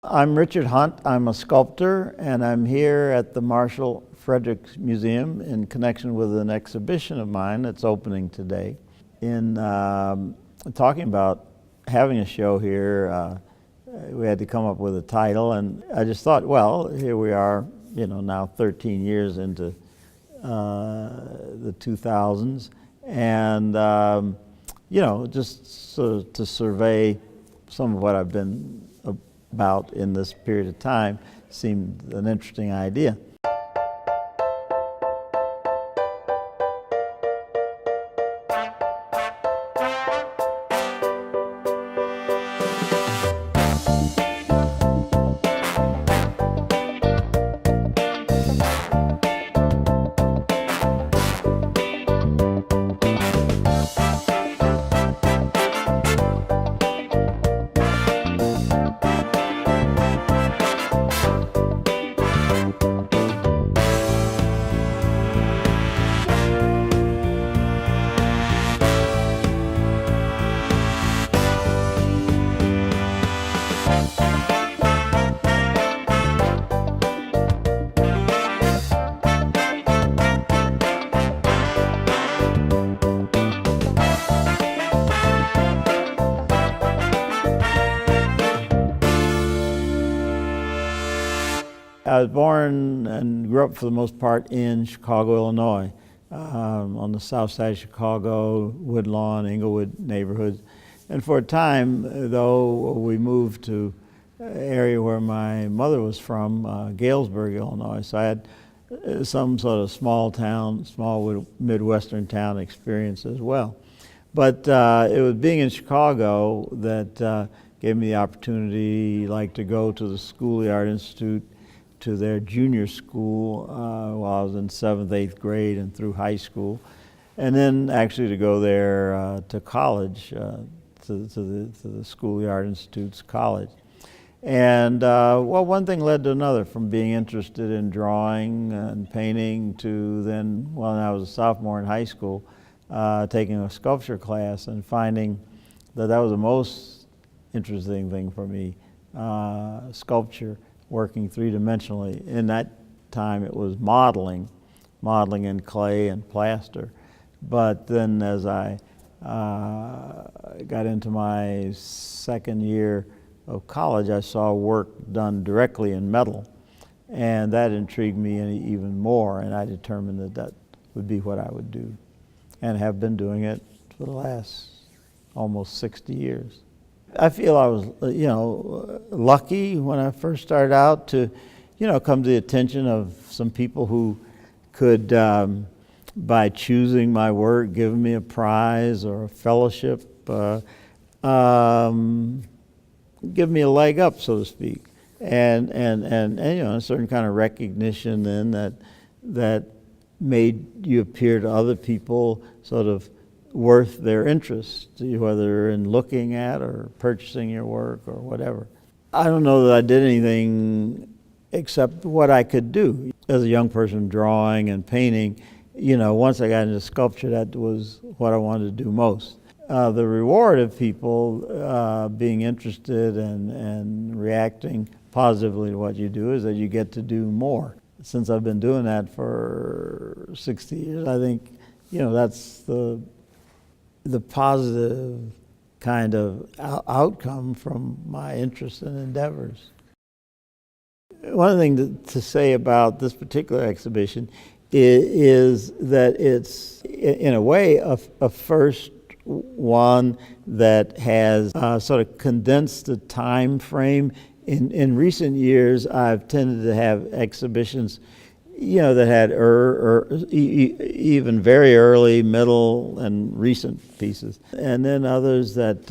I'm Richard Hunt. I'm a sculptor, and I'm here at the Marshall Fredericks Museum in connection with an exhibition of mine that's opening today. In talking about having a show here, we had to come up with a title, and I just thought, well, here we are, now 13 years into the 2000s, and just sort of to survey some of what I've been about in this period of time seemed an interesting idea. I was born and grew up for the most part in Chicago, Illinois, on the south side of Chicago, Woodlawn, Englewood neighborhoods. And for a time, though, we moved to an area where my mother was from, Galesburg, Illinois. So I had some sort of small Midwestern town experience as well. But it was being in Chicago that gave me the opportunity, to go to the Schoolyard Institute, to their junior school while I was in 7th, 8th grade and through high school, and then actually to go there to college, to the Schoolyard Institute's college. And one thing led to another, from being interested in drawing and painting to then, when I was a sophomore in high school, taking a sculpture class and finding that was the most interesting thing for me, sculpture, working three-dimensionally. In that time, it was modeling in clay and plaster. But then as I got into my second year of college, I saw work done directly in metal, and that intrigued me even more, and I determined that would be what I would do, and have been doing it for the last almost 60 years. I feel I was, lucky when I first started out to, come to the attention of some people who could, by choosing my work, give me a prize or a fellowship, give me a leg up, so to speak, and a certain kind of recognition then that made you appear to other people sort of worth their interest, whether in looking at or purchasing your work or whatever. I don't know that I did anything except what I could do. As a young person, drawing and painting, once I got into sculpture, that was what I wanted to do most. The reward of people being interested and reacting positively to what you do is that you get to do more. Since I've been doing that for 60 years, I think, that's the positive kind of outcome from my interests and endeavors. One thing to say about this particular exhibition is that it's, in a way, a first one that has sort of condensed the time frame. In recent years, I've tended to have exhibitions that had even very early, middle, and recent pieces. And then others that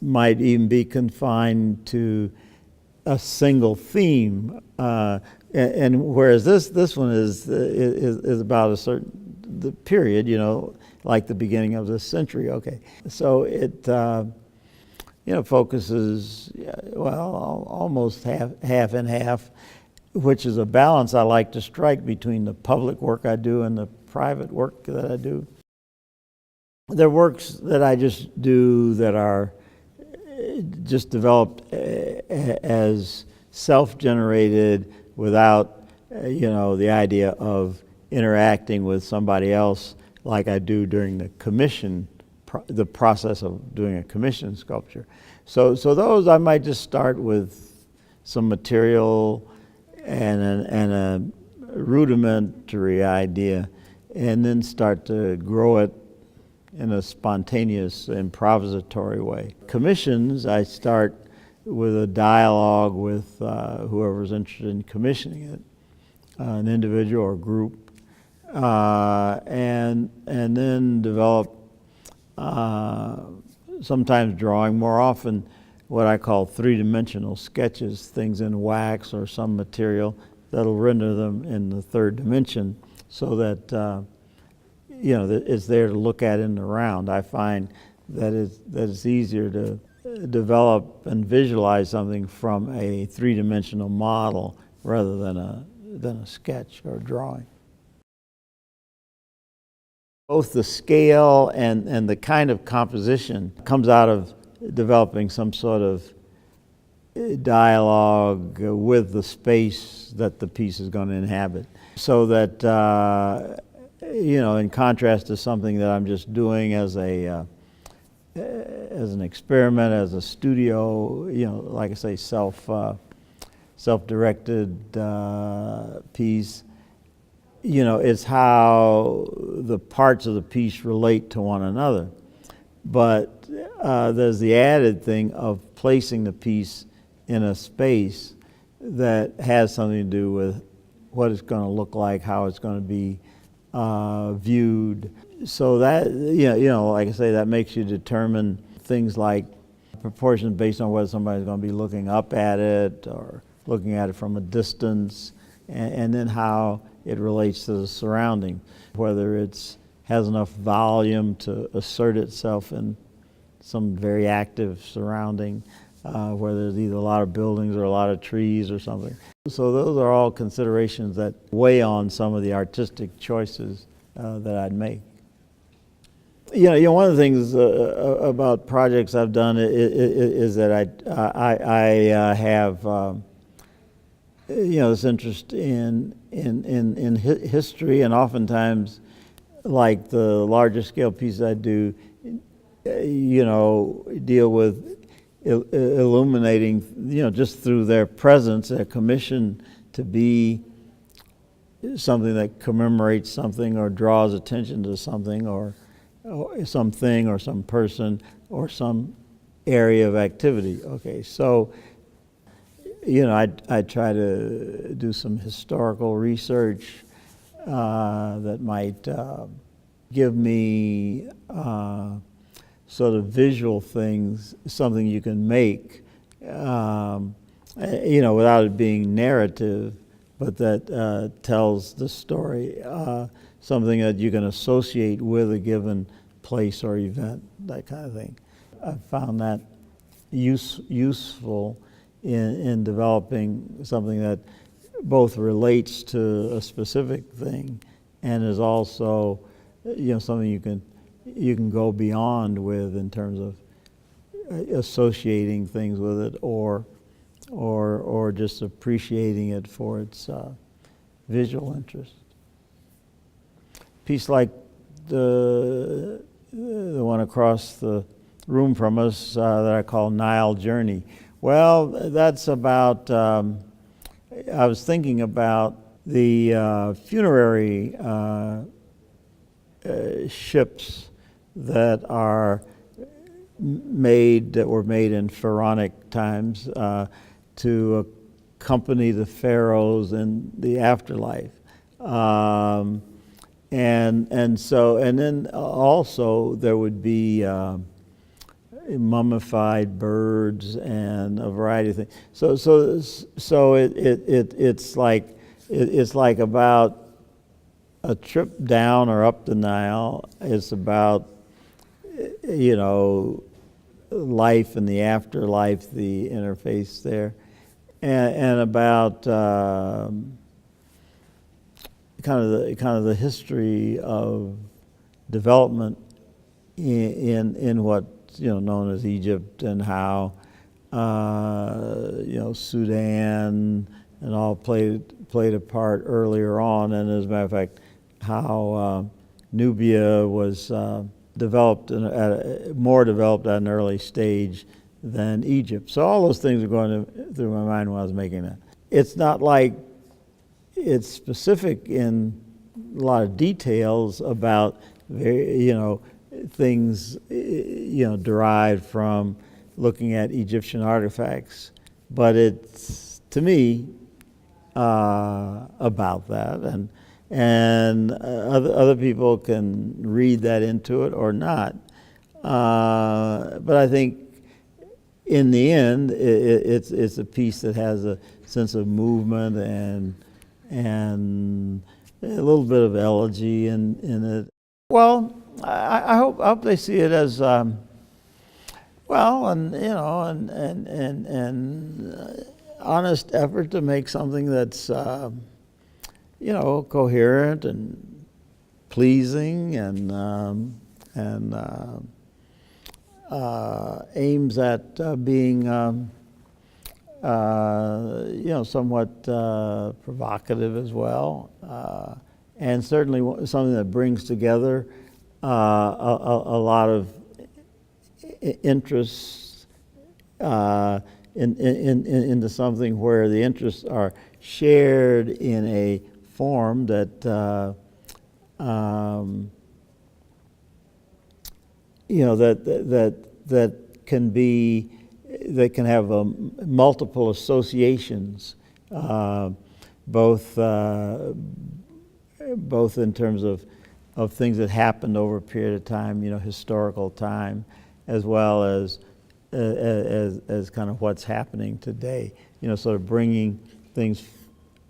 might even be confined to a single theme. And whereas this one is about a certain period, like the beginning of this century. Okay, so it focuses, almost half and half, which is a balance I like to strike between the public work I do and the private work that I do. There are works that I just do that are just developed as self-generated without, the idea of interacting with somebody else like I do during the process of doing a commission sculpture. So those I might just start with some material and a rudimentary idea, and then start to grow it in a spontaneous, improvisatory way. Commissions, I start with a dialogue with whoever's interested in commissioning it, an individual or group, and then develop sometimes drawing, more often what I call three-dimensional sketches, things in wax or some material that'll render them in the third dimension, so that that it's there to look at in the round. I find that it's easier to develop and visualize something from a three-dimensional model rather than a sketch or drawing. Both the scale and the kind of composition comes out of developing some sort of dialogue with the space that the piece is going to inhabit, so that in contrast to something that I'm just doing as an experiment, as a studio, like I say, self-directed piece. It's how the parts of the piece relate to one another. But there's the added thing of placing the piece in a space that has something to do with what it's going to look like, how it's going to be viewed. So that, like I say, that makes you determine things like proportions based on whether somebody's going to be looking up at it or looking at it from a distance, and then how it relates to the surrounding, whether it's has enough volume to assert itself in some very active surrounding, where there's either a lot of buildings or a lot of trees or something. So those are all considerations that weigh on some of the artistic choices that I'd make. One of the things about projects I've done is that I have this interest in history, and oftentimes, like the larger scale pieces I do, deal with illuminating, just through their presence, their commission to be something that commemorates something or draws attention to something or something or some person or some area of activity. Okay, so I try to do some historical research that might give me sort of visual things, something you can make, without it being narrative, but that tells the story, something that you can associate with a given place or event, that kind of thing. I found that useful in developing something that both relates to a specific thing and is also, something you can go beyond with in terms of associating things with it or just appreciating it for its visual interest. A piece like the one across the room from us that I call Nile Journey. Well, that's about, I was thinking about the funerary ships that were made in pharaonic times to accompany the pharaohs in the afterlife. And then also there would be mummified birds and a variety of things. So it's like about a trip down or up the Nile. It's about life and the afterlife, the interface there, and about kind of the history of development in what known as Egypt, and how Sudan and all played a part earlier on. And as a matter of fact, how Nubia was developed more developed at an early stage than Egypt. So all those things are going through my mind when I was making that. It's not like it's specific in a lot of details about things derived from looking at Egyptian artifacts, but it's to me about that, and other people can read that into it or not. But I think in the end, it's a piece that has a sense of movement and a little bit of elegy in it. Well, I hope they see it as honest effort to make something that's coherent and pleasing and aims at being somewhat provocative as well, and certainly something that brings together a lot of interests into something where the interests are shared in a form that that can have multiple associations, both in terms of things that happened over a period of time, historical time, as well as kind of what's happening today. Sort of bringing things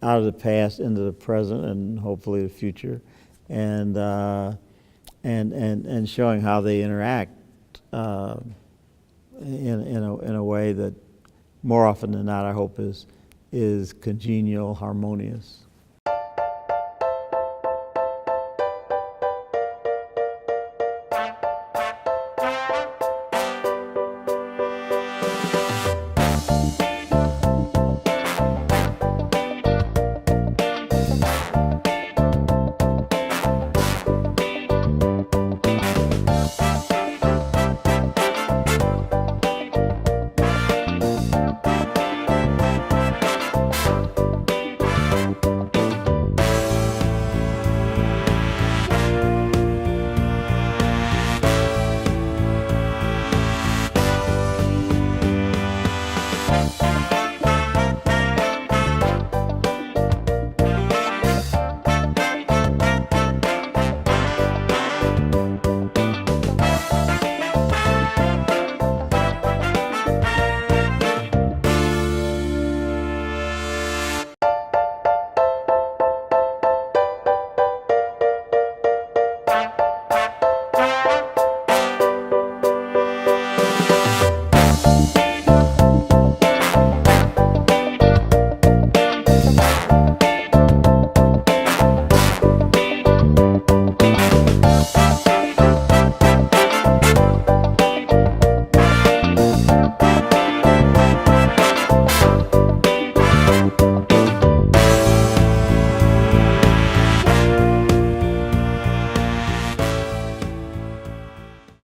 out of the past into the present and hopefully the future, and showing how they interact in a way that more often than not I hope is congenial, harmonious.